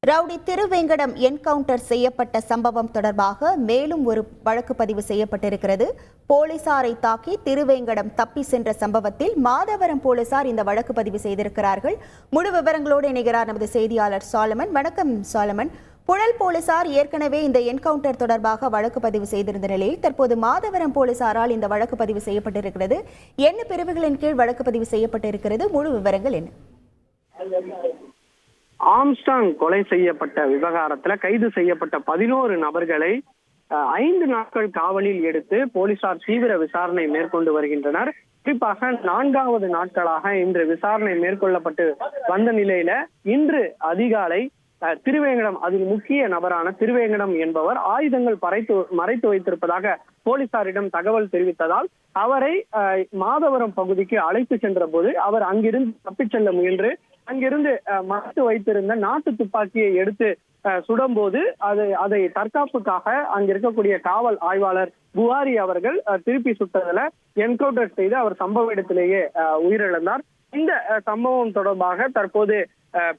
Rowdy Thiruvengadam encounter செய்யப்பட்ட சம்பவம் தொடர்பாக மேலும் ஒரு வழக்கு பதிவு செய்யப்பட்டிருக்கிறது. போலீசாரை தாக்கி திருவேங்கடம் தப்பி சென்ற சம்பவத்தில் மாதவரம் போலீசார் இந்த வழக்கு பதிவு செய்திருக்கிறார்கள். முழு விவரங்களோடு இணைகிறார் நமது செய்தியாளர் சாலமன். வணக்கம் சாலமன். புழல் போலீசார் ஏற்கனவே இந்த என்கவுண்டர் தொடர்பாக வழக்கு பதிவு செய்திருந்த நிலையில் தற்போது மாதவரம் போலீசாரால் இந்த வழக்கு பதிவு செய்யப்பட்டிருக்கிறது. என்ன பிரிவுகளின் கீழ் வழக்கு பதிவு செய்யப்பட்டிருக்கிறது? முழு விவரங்கள் என்ன? ஆம்ஸ்டாங் கொலை செய்யப்பட்ட விவகாரத்துல கைது செய்யப்பட்ட 11 நபர்களை 5 நாட்கள் காவலில் எடுத்து போலீசார் தீவிர விசாரணை மேற்கொண்டு வருகின்றனர். குறிப்பாக 4வது நாட்களாக இன்று விசாரணை மேற்கொள்ளப்பட்டு வந்த நிலையில இன்று அதிகாலை திருவேங்கடம், அதில் முக்கிய நபரான திருவேங்கடம் என்பவர் ஆயுதங்கள் மறைத்து வைத்திருப்பதாக போலீசாரிடம் தகவல் தெரிவித்ததால் அவரை மாதவரம் பகுதிக்கு அழைத்து சென்ற போது அவர் அங்கிருந்து தப்பிச் செல்ல முயன்று அங்கிருந்து மறைத்து வைத்திருந்த நாட்டு துப்பாக்கியை எடுத்து சுடும்போது அதை தற்காப்புக்காக அங்க இருக்கக்கூடிய காவல் ஆய்வாளர் புகாரி அவர்கள் திருப்பி சுட்டதுல என்கவுண்டர் செய்து அவர் சம்பவ இடத்திலேயே உயிரிழந்தார். இந்த சம்பவம் தொடர்பாக தற்போது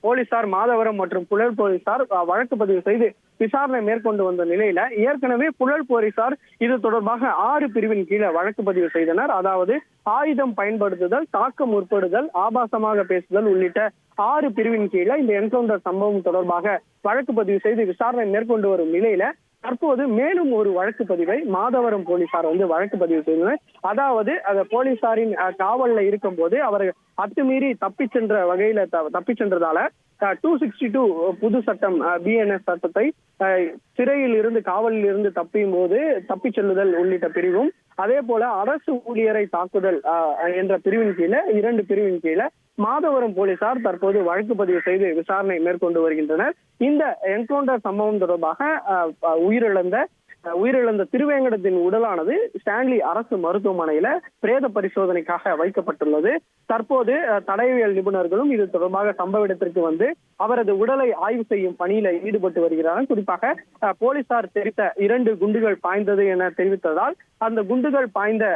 போலீசார் மாதவரம் மற்றும் புழல் போலீசார் வழக்கு பதிவு செய்து விசாரணை மேற்கொண்டு வந்த நிலையில ஏற்கனவே புழல் போலீசார் இது தொடர்பாக 6 பிரிவின் கீழே வழக்கு பதிவு செய்தனர். அதாவது ஆயுதம் பயன்படுத்துதல், தாக்க முற்படுதல், ஆபாசமாக பேசுதல் உள்ளிட்ட 6 பிரிவின் கீழே இந்த என்கவுண்டர் சம்பவம் தொடர்பாக வழக்கு பதிவு செய்து விசாரணை மேற்கொண்டு வரும் நிலையில தற்போது மேலும் ஒரு வழக்கு பதிவை மாதவரம் போலீசார் வழக்கு பதிவு செய்தனர். அதாவது போலீசாரின் காவல்ல இருக்கும் போது அவர் அத்துமீறி தப்பி சென்ற வகையில தப்பி சென்றதால 262 புது சட்டம் பிஎன்எஸ் சட்டத்தை சிறையில் இருந்து காவலில் இருந்து தப்பியும் போது தப்பி செல்லுதல் உள்ளிட்ட பிரிவும், அதே போல அரசு ஊழியரை தாக்குதல் என்ற பிரிவின் கீழே 2 பிரிவின் கீழே மாதவரம் போலீசார் தற்போது வழக்கு பதிவு செய்து விசாரணை மேற்கொண்டு வருகின்றனர். இந்த என்கவுண்டர் சம்பவம் தொடர்பாக உயிரிழந்த திருவேங்கடத்தின் உடலானது ஸ்டான்லி அரசு மருத்துவமனையில பிரேத பரிசோதனைக்காக வைக்கப்பட்டுள்ளது. தற்போது தடயவியல் நிபுணர்களும் இது தொடர்பாக சம்பவ இடத்திற்கு வந்து அவரது உடலை ஆய்வு செய்யும் பணியில ஈடுபட்டு வருகிறார்கள். குறிப்பாக போலீசார் தெரிவித்த 2 குண்டுகள் பாய்ந்தது என தெரிவித்ததால் அந்த குண்டுகள் பாய்ந்த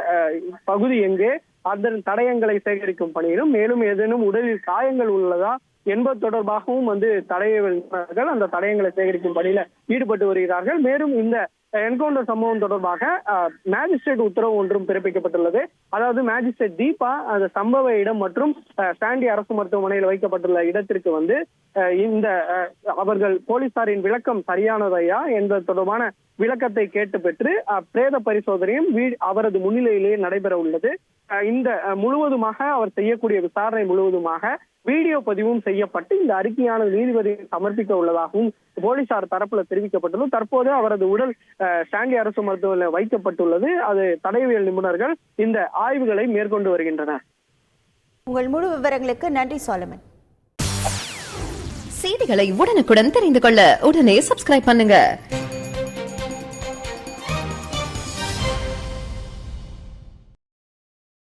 பகுதி எங்கே, அதன் தடயங்களை சேகரிக்கும் பணியிலும் மேலும் ஏதேனும் உடலில் காயங்கள் உள்ளதா என்பது தொடர்பாகவும் தடயவியல் நிபுணர்கள் அந்த தடயங்களை சேகரிக்கும் பணியில ஈடுபட்டு வருகிறார்கள். மேலும் இந்த என்கவுண்டர் சம்பவம் தொடர்பாக மேஜிஸ்ட்ரேட் உத்தரவு ஒன்றும் பிறப்பிக்கப்பட்டுள்ளது. அதாவது மேஜிஸ்ட்ரேட் தீபா அந்த சம்பவ இடம் மற்றும் ஸ்டான்லி அரசு மருத்துவமனையில் வைக்கப்பட்டுள்ள இடத்திற்கு இந்த அவர்கள் போலீசாரின் விளக்கம் சரியானதையா என்பது தொடர்பான விளக்கத்தை கேட்டு பெற்று பிரேத பரிசோதனையும் அவரது முன்னிலையிலேயே நடைபெற உள்ளது. இந்த முழுவதுமாக அவர் செய்யக்கூடிய விசாரணை முழுவதுமாக வீடியோ பதிவும் செய்யப்பட்டு இந்த அறிக்கையானது நீதிபதியை சமர்ப்பிக்க உள்ளதாகவும் போலீசார் தரப்புல தெரிவிக்கப்பட்டுள்ளது. தற்போது அவரது உடல் ஸ்டான்லி அரசு மருத்துவமனையில் வைக்கப்பட்டுள்ளது. அது தடயவியல் நிபுணர்கள் இந்த ஆய்வுகளை மேற்கொண்டு வருகின்றனர். உங்கள் முழு விவரங்களுக்கு நன்றி சாலமன். செய்திகளை உடனுக்குடன் தெரிந்து கொள்ள உடனே சப்ஸ்கிரைப் பண்ணுங்க.